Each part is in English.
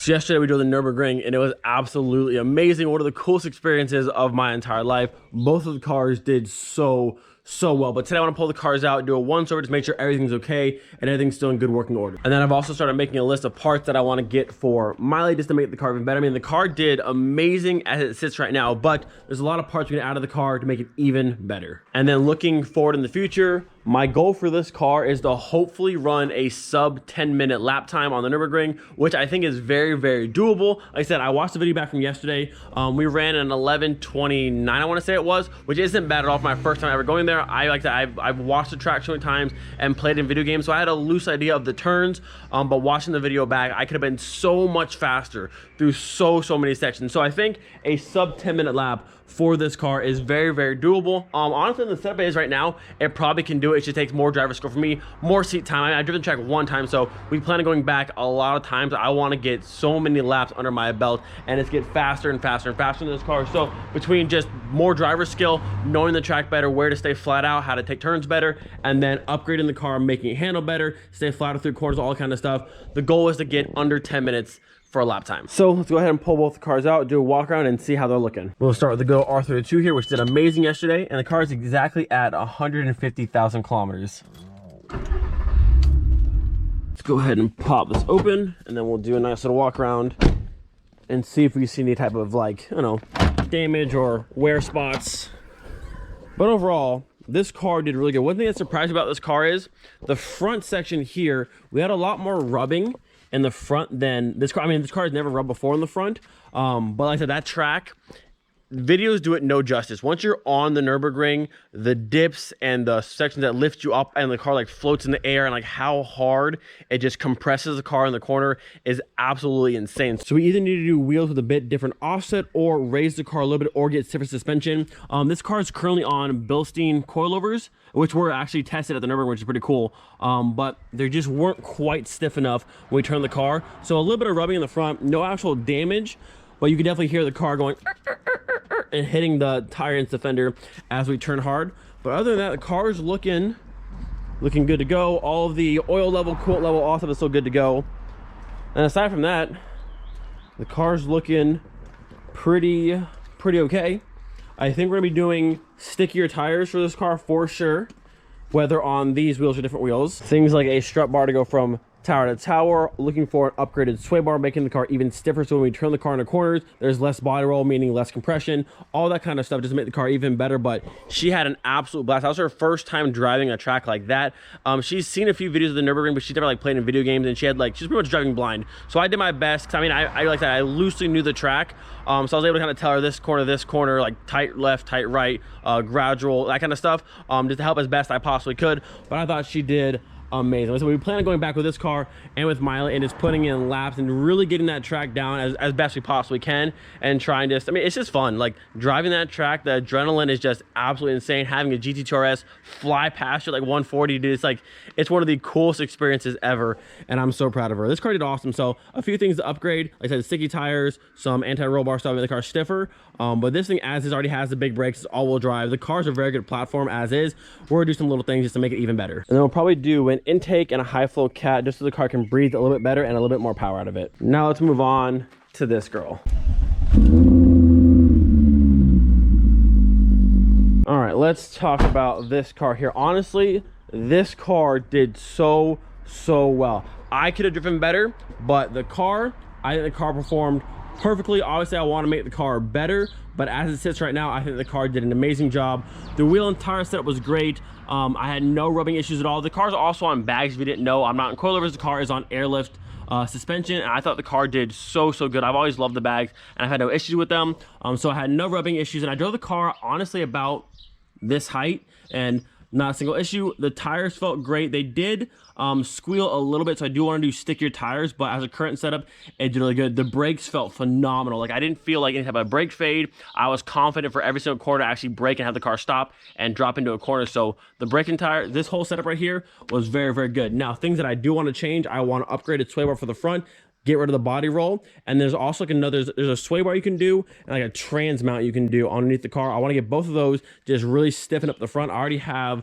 So yesterday we drove the Nurburgring and it was absolutely amazing. One of the coolest experiences of my entire life. Both of the cars did so well, but today I want to pull the cars out, do a once over, just make sure everything's okay and everything's still in good working order. And then I've also started making a list of parts that I want to get for Miley just to make the car even better. I mean, the car did amazing as it sits right now, but there's a lot of parts we can add to the car to make it even better. And then looking forward in the future, my goal for this car is to hopefully run a sub 10-minute lap time on the Nurburgring, which I think is very doable. Like I said, I watched the video back from yesterday. We ran an 11:29, I want to say it was, which isn't bad at all for my first time ever going there. I've watched the track so many times and played in video games, so I had a loose idea of the turns, but watching the video back, I could have been so much faster through so many sections. So I think a sub 10-minute lap for this car is very doable. Honestly, the setup it is right now, it probably can do it. It just takes more driver skill for me, more seat time. I've driven the track one time, so we plan on going back a lot of times. I want to get so many laps under my belt and it's get faster and faster in this car. So between just more driver skill, knowing the track better, where to stay flat out, how to take turns better, and then upgrading the car, making it handle better, stay flatter through corners, all kind of stuff. The goal is to get under 10 minutes for a lap time. So let's go ahead and pull both the cars out, do a walk around and see how they're looking. We'll start with the good R32 here, which did amazing yesterday, and the car is exactly at 150,000 kilometers. Let's go ahead and pop this open, and then we'll do a nice little walk around and see if we see any type of, like, I don't know, damage or wear spots. But overall, this car did really good. One thing that's surprising about this car is the front section here, we had a lot more rubbing in the front than this car. I mean, this car has never rubbed before in the front, but like I said, that track, videos do it no justice. Once you're on the Nurburgring, the dips and the sections that lift you up and the car like floats in the air and like how hard it just compresses the car in the corner is absolutely insane. So we either need to do wheels with a bit different offset or raise the car a little bit or get stiffer suspension. This car is currently on Bilstein coilovers, which were actually tested at the Nurburgring, which is pretty cool. But they just weren't quite stiff enough when we turned the car. So a little bit of rubbing in the front, no actual damage, but you can definitely hear the car going and hitting the tire and the fender as we turn hard. But other than that, the car is looking good to go. All of the oil level, coolant level, all stuff is still good to go. And aside from that, the car's looking pretty okay. I think we're gonna be doing stickier tires for this car for sure, whether on these wheels or different wheels. Things like a strut bar to go from tower to tower, looking for an upgraded sway bar, making the car even stiffer so when we turn the car into corners, there's less body roll, meaning less compression, all that kind of stuff just to make the car even better. But she had an absolute blast. That was her first time driving a track like that. She's seen a few videos of the Nurburgring, but she's never like played in video games, and she's pretty much driving blind. So I did my best, 'cause I mean, I like that, I loosely knew the track, so I was able to kind of tell her this corner, like tight left, tight right, gradual, that kind of stuff, just to help as best I possibly could. But I thought she did amazing. So we plan on going back with this car and with Miley and just putting in laps and really getting that track down as best we possibly can and trying to, I mean, it's just fun. Like driving that track, the adrenaline is just absolutely insane. Having a GT2RS fly past you like 140, dude, it's one of the coolest experiences ever, and I'm so proud of her. This car did awesome. So a few things to upgrade, like I said, sticky tires, some anti-roll bar stuff, make the car stiffer. But this thing as is already has the big brakes, it's all-wheel drive. The car's a very good platform as is. We're gonna do some little things just to make it even better. And then we'll probably do an intake and a high flow cat just so the car can breathe a little bit better and a little bit more power out of it. Now let's move on to this girl. All right, let's talk about this car here. Honestly, this car did so well. I could have driven better, but I think the car performed perfectly. Obviously, I want to make the car better, but as it sits right now, I think the car did an amazing job. The wheel and tire setup was great. I had no rubbing issues at all. The car's also on bags. If you didn't know, I'm not in coilovers. The car is on airlift suspension, and I thought the car did so good. I've always loved the bags, and I've had no issues with them. So I had no rubbing issues, and I drove the car honestly about this height and not a single issue. The tires felt great. They did squeal a little bit, so I do want to do stickier tires, but as a current setup, it did really good. The brakes felt phenomenal. Like, I didn't feel like any type of brake fade. I was confident for every single corner to actually brake and have the car stop and drop into a corner. So the braking tire, this whole setup right here was very good. Now, things that I do want to change, I want to upgrade its sway bar for the front. get rid of the body roll. And there's also like there's a sway bar you can do and like a trans mount you can do underneath the car. I want to get both of those, just really stiffen up the front. I already have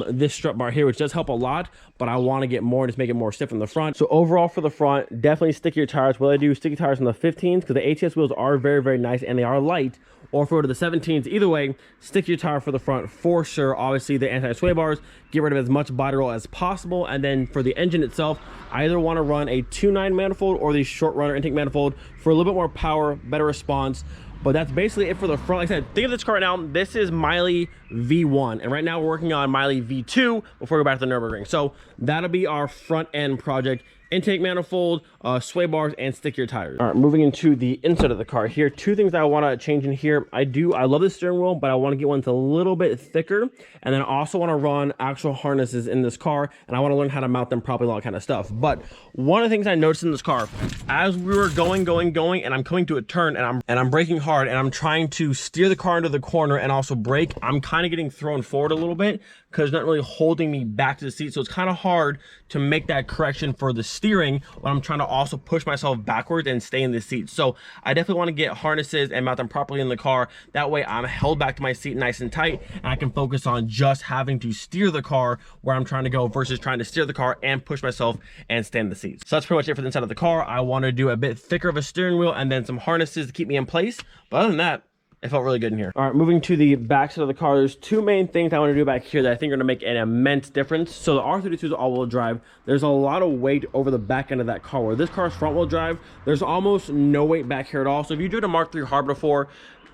this strut bar here, which does help a lot, but I want to get more and just make it more stiff in the front. So overall for the front, definitely stick your tires. What I do is sticky tires on the 15s because the ATS wheels are very, very nice and they are light. Or if we go to the 17s, either way, stick your tire for the front for sure. Obviously, the anti-sway bars, get rid of as much body roll as possible. And then for the engine itself, I either want to run a 2.9 manifold or the short runner intake manifold for a little bit more power, better response. But that's basically it for the front. Like I said, think of this car right now. This is Miley V1. And right now we're working on Miley V2 before we go back to the Nurburgring. So that'll be our front end project. Intake manifold, sway bars, and stick your tires. All right, moving into the inside of the car here. Two things I want to change in here. I love the steering wheel, but I want to get one that's a little bit thicker. And then I also want to run actual harnesses in this car, and I want to learn how to mount them properly, all that kind of stuff. But one of the things I noticed in this car, as we were going, and I'm coming to a turn, and I'm braking hard, and I'm trying to steer the car into the corner and also brake, I'm kind of getting thrown forward a little bit because it's not really holding me back to the seat. So it's kind of hard to make that correction for the steering when I'm trying to also push myself backwards and stay in the seat. So I definitely want to get harnesses and mount them properly in the car. That way I'm held back to my seat nice and tight, and I can focus on just having to steer the car where I'm trying to go versus trying to steer the car and push myself and stay in the seat. So that's pretty much it for the inside of the car. I want to do a bit thicker of a steering wheel and then some harnesses to keep me in place. But other than that, it felt really good in here. All right, moving to the back side of the car, there's two main things I want to do back here that I think are going to make an immense difference. So the R32 is all-wheel drive. There's a lot of weight over the back end of that car. Where this car's front-wheel drive, there's almost no weight back here at all. So if you driven a Mark III hard before,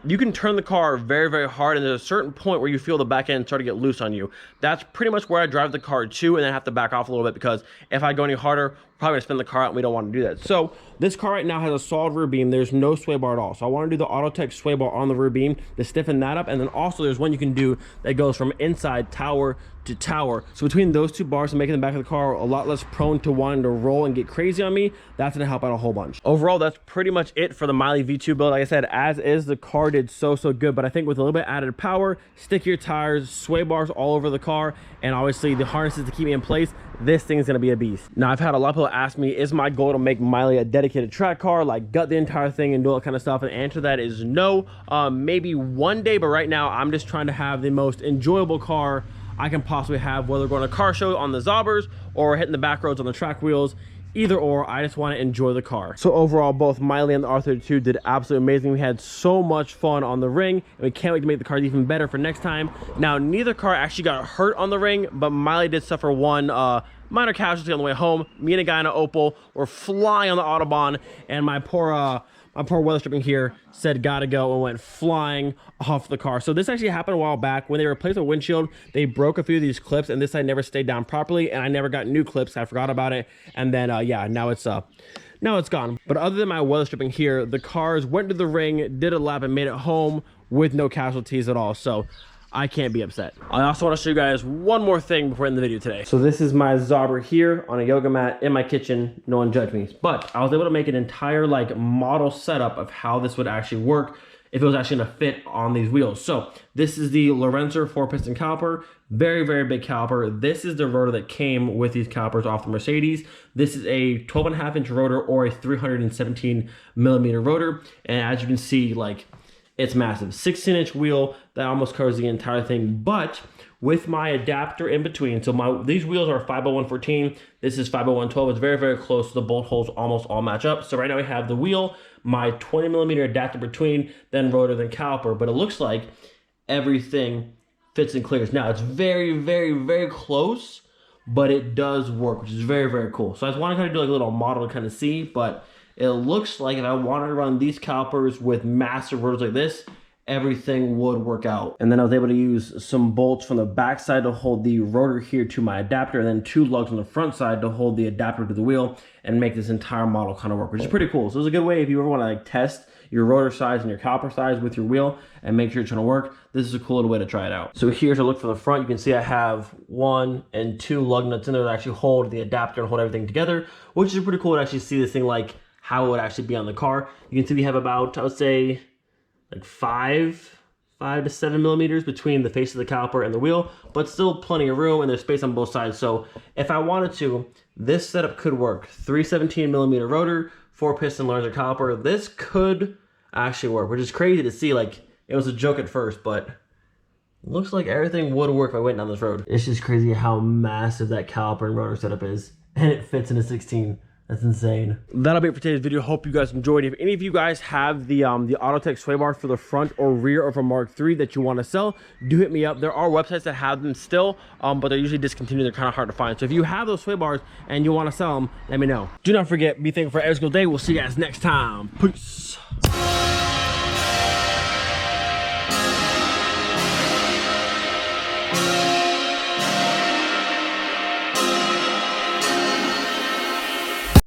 you can turn the car very, very hard, and there's a certain point where you feel the back end start to get loose on you. That's pretty much where I drive the car to, and then I have to back off a little bit because if I go any harder, we're probably gonna spin the car out, and we don't want to do that. So this car right now has a solid rear beam. There's no sway bar at all. So I want to do the Autotech sway bar on the rear beam to stiffen that up, and then also there's one you can do that goes from inside tower to tower. So between those two bars and making the back of the car a lot less prone to wanting to roll and get crazy on me, that's gonna help out a whole bunch. Overall, that's pretty much it for the Miley V2 build. Like I said, as is, the car did so good, but I think with a little bit added power, stick your tires, sway bars all over the car, and obviously the harnesses to keep me in place, this thing is gonna be a beast. Now, I've had a lot of people ask me, is my goal to make Miley a dedicated track car, like gut the entire thing and do all that kind of stuff? And the answer to that is no. Maybe one day, but right now I'm just trying to have the most enjoyable car I can possibly have, whether going to a car show on the Zobbers or hitting the back roads on the track wheels. Either or, I just want to enjoy the car. So overall, both Miley and the R32 did absolutely amazing. We had so much fun on the ring, and we can't wait to make the cars even better for next time. Now, neither car actually got hurt on the ring, but Miley did suffer one minor casualty on the way home. Me and a guy in an Opel were flying on the Autobahn, and my poor weather stripping here said gotta go and went flying off the car. So this actually happened a while back. When they replaced the windshield, they broke a few of these clips, and this side never stayed down properly, and I never got new clips. I forgot about it, and then yeah, now it's gone. But other than my weather stripping here, the cars went to the ring, did a lap, and made it home with no casualties at all. So I can't be upset. I also want to show you guys one more thing before I end the video today. So this is my Zobber here on a yoga mat in my kitchen. No one judge me. But I was able to make an entire like model setup of how this would actually work if it was actually gonna fit on these wheels. So this is the Lorenzer 4-piston caliper. Very, very big caliper. This is the rotor that came with these calipers off the Mercedes. This is a 12.5-inch rotor or a 317 millimeter rotor. And as you can see, like, it's massive. 16-inch wheel that almost covers the entire thing, but with my adapter in between. So these wheels are 50114. This is 50112. It's very, very close. The bolt holes almost all match up. So right now we have the wheel, my 20 millimeter adapter between, then rotor, then caliper. But it looks like everything fits and clears. Now it's very, very, very close, but it does work, which is very, very cool. So I just want to kind of do like a little model to kind of see, but it looks like if I wanted to run these calipers with massive rotors like this, everything would work out. And then I was able to use some bolts from the back side to hold the rotor here to my adapter, and then 2 lugs on the front side to hold the adapter to the wheel and make this entire model kind of work, which is pretty cool. So it's a good way if you ever want to like test your rotor size and your caliper size with your wheel and make sure it's going to work. This is a cool little way to try it out. So here's a look from the front. You can see I have 1 and 2 lug nuts in there that actually hold the adapter and hold everything together, which is pretty cool to actually see this thing like how it would actually be on the car. You can see we have about, I would say, like 5 to 7 millimeters between the face of the caliper and the wheel, but still plenty of room, and there's space on both sides. So if I wanted to, this setup could work. 317 millimeter rotor, 4-piston larger caliper. This could actually work, which is crazy to see. Like, it was a joke at first, but looks like everything would work if I went down this road. It's just crazy how massive that caliper and rotor setup is, and it fits in a 16. That's insane. That'll be it for today's video. Hope you guys enjoyed. If any of you guys have the Autotech sway bar for the front or rear of a Mark III that you want to sell, do hit me up. There are websites that have them still, but they're usually discontinued. They're kind of hard to find. So if you have those sway bars and you want to sell them, let me know. Do not forget, be thankful for every single day. We'll see you guys next time. Peace.